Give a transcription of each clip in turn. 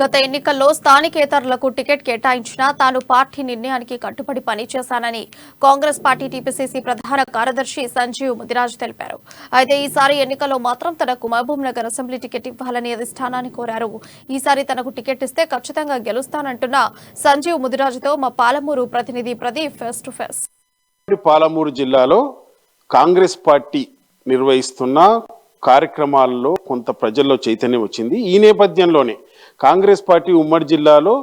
గత ఎన్నికల్లో స్థానికేతరులకు టికెట్ కేటాయించినా తాను పార్టీ నిర్ణయానికి కట్టుబడి పనిచేశానని కాంగ్రెస్ పార్టీ టీపీసీసీ ప్రధాన కార్యదర్శి సంజీవ్ ముదిరాజ్ తెలిపారు. అయితే ఈసారి ఎన్నికల్లో మాత్రం తనకు మహబూబ్ నగర్ అసెంబ్లీ టికెట్ ఇవ్వాలని అధిష్టానాన్ని కోరారు. ఈసారి తనకు టికెట్ ఇస్తే ఖచ్చితంగా గెలుస్తానంటున్న సంజీవ్ ముదిరాజ్తో మా పాలమూరు ప్రతినిధి Pradeep face to face. Palamuru జిల్లాలో కాంగ్రెస్ పార్టీ నిర్వహిస్తున్న కార్యక్రమాల్లో కొంత ప్రజల్లో చైతన్యం వచ్చింది. ఈ నేపథ్యంలోనే కాంగ్రెస్ పార్టీ ఉమ్మడి జిల్లాలో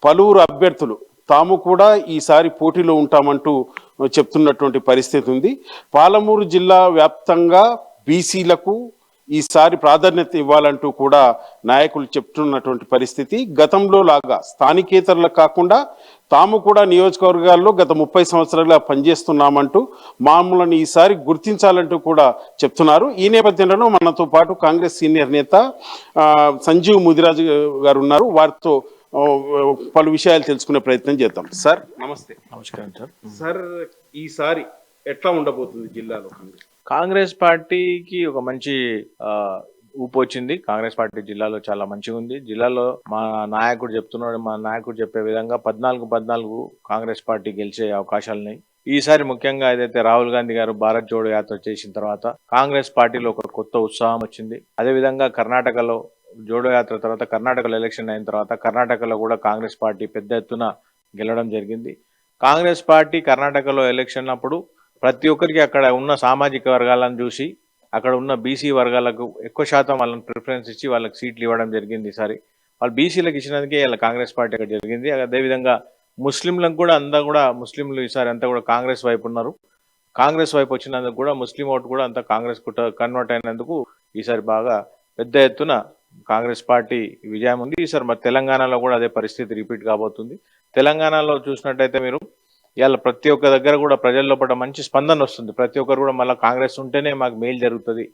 పలువురు అభ్యర్థులు తాము కూడా ఈసారి పోటీలో ఉంటామంటూ చెప్తున్నటువంటి పరిస్థితి ఉంది. పాలమూరు జిల్లా వ్యాప్తంగా బీసీలకు ఈసారి ప్రాధాన్యత ఇవ్వాలంటూ కూడా నాయకులు చెప్తున్నటువంటి పరిస్థితి. గతంలో లాగా స్థానికేతరులకు కాకుండా తాము కూడా నియోజకవర్గాల్లో గత 30 సంవత్సరాలుగా పనిచేస్తున్నామంటూ మామూలను ఈసారి గుర్తించాలంటూ కూడా చెప్తున్నారు. ఈ నేపథ్యంలో మనతో పాటు కాంగ్రెస్ సీనియర్ నేత సంజీవ్ ముదిరాజ్ గారు ఉన్నారు. వారితో పలు విషయాలు తెలుసుకునే ప్రయత్నం చేద్దాం. సార్ నమస్తే. నమస్కారం సార్. సార్ ఈసారి ఎట్లా ఉండబోతుంది జిల్లాలో? కాంగ్రెస్ పార్టీకి ఒక మంచి ఊపు వచ్చింది. కాంగ్రెస్ పార్టీ జిల్లాలో చాలా మంచిగా ఉంది. జిల్లాలో మా నాయకుడు చెప్తున్నాడు, మా నాయకుడు చెప్పే విధంగా 14 కాంగ్రెస్ పార్టీ గెలిచే అవకాశాలున్నాయి. ఈసారి ముఖ్యంగా ఏదైతే రాహుల్ గాంధీ గారు భారత్ జోడో యాత్ర చేసిన తర్వాత కాంగ్రెస్ పార్టీలో ఒక కొత్త ఉత్సాహం వచ్చింది. అదేవిధంగా కర్ణాటకలో జోడో యాత్ర తర్వాత కర్ణాటకలో ఎలక్షన్ అయిన తర్వాత కర్ణాటకలో కూడా కాంగ్రెస్ పార్టీ పెద్ద ఎత్తున గెలవడం జరిగింది. కాంగ్రెస్ పార్టీ కర్ణాటకలో ఎలక్షన్ అప్పుడు ప్రతి ఒక్కరికి అక్కడ ఉన్న సామాజిక వర్గాలను చూసి అక్కడ ఉన్న బీసీ వర్గాలకు ఎక్కువ శాతం వాళ్ళని ప్రిఫరెన్స్ ఇచ్చి వాళ్ళకి సీట్లు ఇవ్వడం జరిగింది. ఈసారి వాళ్ళు బీసీలకు ఇచ్చినందుకే ఇలా కాంగ్రెస్ పార్టీ అక్కడ జరిగింది. అదేవిధంగా ముస్లింలకు కూడా ముస్లింలు ఈసారి అంతా కూడా కాంగ్రెస్ వైపు ఉన్నారు. కాంగ్రెస్ వైపు వచ్చినందుకు కూడా ముస్లిం ఓటు కూడా అంతా కాంగ్రెస్ కన్వర్ట్ అయినందుకు ఈసారి బాగా పెద్ద ఎత్తున కాంగ్రెస్ పార్టీ విజయం ఉంది. ఈసారి మరి తెలంగాణలో కూడా అదే పరిస్థితి రిపీట్ కాబోతుంది. తెలంగాణలో చూసినట్టయితే మీరు ఇవాళ ప్రతి ఒక్క దగ్గర కూడా ప్రజల లోపల మంచి స్పందన వస్తుంది. ప్రతి ఒక్కరు కూడా మళ్ళీ కాంగ్రెస్ ఉంటేనే మాకు మేలు జరుగుతుంది,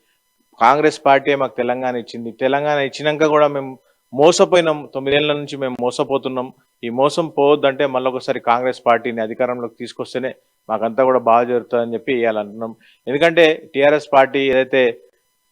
కాంగ్రెస్ పార్టీ మాకు తెలంగాణ ఇచ్చింది, తెలంగాణ ఇచ్చినాక కూడా మేము మోసపోయినాం, 9 ఏళ్ల నుంచి మేము మోసపోతున్నాం, ఈ మోసం పోవద్దంటే మళ్ళీ ఒకసారి కాంగ్రెస్ పార్టీని అధికారంలోకి తీసుకొస్తేనే మాకంతా కూడా బాగా జరుగుతుందని చెప్పి ఇవాళ అంటున్నాం. ఎందుకంటే టీఆర్ఎస్ పార్టీ ఏదైతే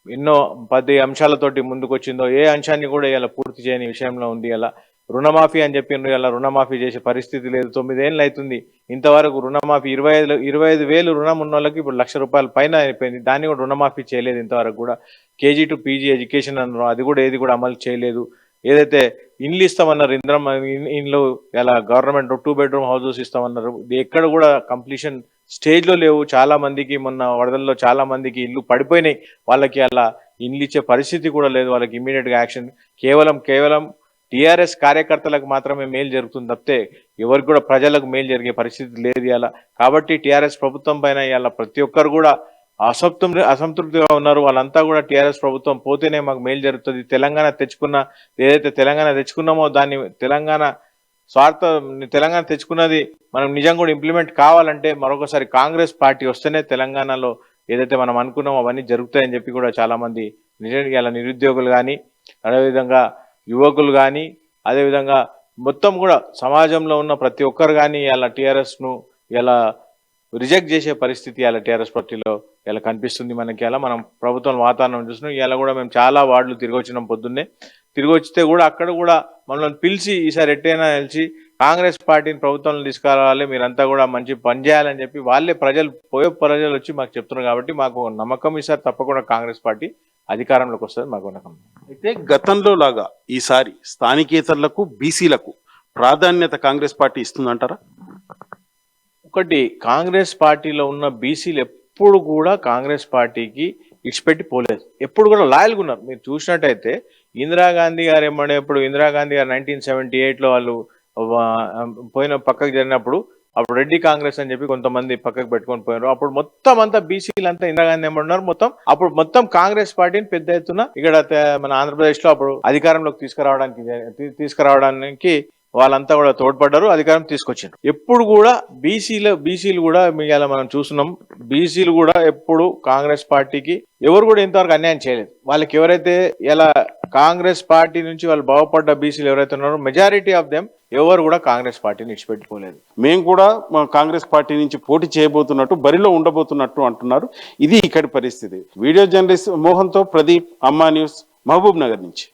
ఎన్నో 10 అంశాలతోటి ముందుకు వచ్చిందో ఏ అంశాన్ని కూడా ఇలా పూర్తి చేయని విషయంలో ఉంది. ఇలా రుణమాఫీ అని చెప్పి ఇలా రుణమాఫీ చేసే పరిస్థితి లేదు. 9 ఏళ్ళు అవుతుంది ఇంతవరకు రుణమాఫీ 25,000 రుణం ఉన్న వాళ్ళకి ఇప్పుడు ₹1,00,000 పైన అయిపోయింది. దాన్ని కూడా రుణమాఫీ చేయలేదు ఇంతవరకు కూడా. కేజీ టు పీజీ ఎడ్యుకేషన్ అన్నారు, అది కూడా ఏది కూడా అమలు చేయలేదు. ఏదైతే ఇండ్లు ఇస్తామన్నారు, ఇండ్లు ఇలా గవర్నమెంట్ 2 బెడ్రూమ్ హౌసెస్ ఇస్తామన్నారు, ఎక్కడ కూడా కంప్లీషన్ స్టేజ్లో లేవు. చాలా మందికి మొన్న వరదల్లో చాలా మందికి ఇల్లు పడిపోయినాయి. వాళ్ళకి అలా ఇండ్లు ఇచ్చే పరిస్థితి కూడా లేదు. వాళ్ళకి ఇమ్మీడియట్గా యాక్షన్ కేవలం టీఆర్ఎస్ కార్యకర్తలకు మాత్రమే మేలు జరుగుతుంది తప్పితే ఎవరికి కూడా ప్రజలకు మేలు జరిగే పరిస్థితి లేదు ఇలా. కాబట్టి టీఆర్ఎస్ ప్రభుత్వం పైన ఇలా ప్రతి ఒక్కరు కూడా అసంతృప్తిగా ఉన్నారు. వాళ్ళంతా కూడా టీఆర్ఎస్ ప్రభుత్వం పోతేనే మాకు మేలు జరుగుతుంది, ఏదైతే తెలంగాణ తెచ్చుకున్నామో దాన్ని తెలంగాణ తెచ్చుకున్నది మనం నిజంగా కూడా ఇంప్లిమెంట్ కావాలంటే మరొకసారి కాంగ్రెస్ పార్టీ వస్తేనే తెలంగాణలో ఏదైతే మనం అనుకున్నామో అవన్నీ జరుగుతాయని చెప్పి కూడా చాలా మంది నిజంగా నిరుద్యోగులు కానీ, అదేవిధంగా యువకులు కానీ, అదేవిధంగా మొత్తం కూడా సమాజంలో ఉన్న ప్రతి ఒక్కరు కానీ ఇలా టీఆర్ఎస్ను ఇలా రిజెక్ట్ చేసే పరిస్థితి ఇలా టీఆర్ఎస్ పార్టీలో ఇలా కనిపిస్తుంది మనకి. ఇలా మనం ప్రభుత్వం వాతావరణం చూస్తున్నాం. ఇలా కూడా మేము చాలా వార్డులు తిరిగి వచ్చినాం. పొద్దున్నే తిరిగి వచ్చితే కూడా అక్కడ కూడా మనల్ని పిలిచి ఈసారి ఎట్టైనా నిలిచి కాంగ్రెస్ పార్టీని ప్రభుత్వంలో తీసుకురావాలి, మీరంతా కూడా మంచి పని చేయాలని చెప్పి వాళ్ళే ప్రజలు వచ్చి మాకు చెప్తున్నారు. కాబట్టి మాకు నమ్మకం ఈసారి తప్పకుండా కాంగ్రెస్ పార్టీ అధికారంలోకి వస్తుంది మాకు నమ్మకం. అయితే గతంలో లాగా ఈసారి స్థానికేతరులకు బీసీలకు ప్రాధాన్యత కాంగ్రెస్ పార్టీ ఇస్తుందంటారా? ఒకటి, కాంగ్రెస్ పార్టీలో ఉన్న బీసీలు ఎప్పుడు కూడా కాంగ్రెస్ పార్టీకి ఇచ్చిపెట్టి పోలేదు, ఎప్పుడు కూడా లాయల్గా ఉన్నారు. మీరు చూసినట్టయితే ఇందిరాగాంధీ గారు ఏమనేప్పుడు ఇందిరాగాంధీ గారు 1978లో వాళ్ళు పక్కకు జరిగినప్పుడు అప్పుడు రెడ్డి కాంగ్రెస్ అని చెప్పి కొంతమంది పక్కకు పెట్టుకొని పోయారు. అప్పుడు మొత్తం అంతా బీసీలు అంతా ఇందిరాగాంధీ ఏమన్నారు, మొత్తం కాంగ్రెస్ పార్టీని పెద్ద ఎత్తున ఇక్కడ మన ఆంధ్రప్రదేశ్ లో అప్పుడు అధికారంలోకి తీసుకురావడానికి వాళ్ళంతా కూడా తోడ్పడ్డారు, అధికారం తీసుకొచ్చారు. ఎప్పుడు కూడా బీసీలు కూడా ఇలా మనం చూస్తున్నాం, బీసీలు కూడా ఎప్పుడు కాంగ్రెస్ పార్టీకి ఎవరు కూడా ఇంతవరకు అన్యాయం చేయలేదు. వాళ్ళకి ఎవరైతే ఇలా కాంగ్రెస్ పార్టీ నుంచి వాళ్ళు బాగుపడ్డ బీసీలు ఎవరైతే ఉన్నారో మెజారిటీ ఆఫ్ దెమ్ ఎవరు కూడా కాంగ్రెస్ పార్టీని ఇచ్చిపెట్టుకోలేదు. మేము కూడా కాంగ్రెస్ పార్టీ నుంచి పోటీ చేయబోతున్నట్టు, బరిలో ఉండబోతున్నట్టు అంటున్నారు. ఇది ఇక్కడి పరిస్థితి. వీడియో జర్నలిస్ట్ మోహన్తో ప్రదీప్, అమ్మా న్యూస్, మహబూబ్ నగర్ నుంచి.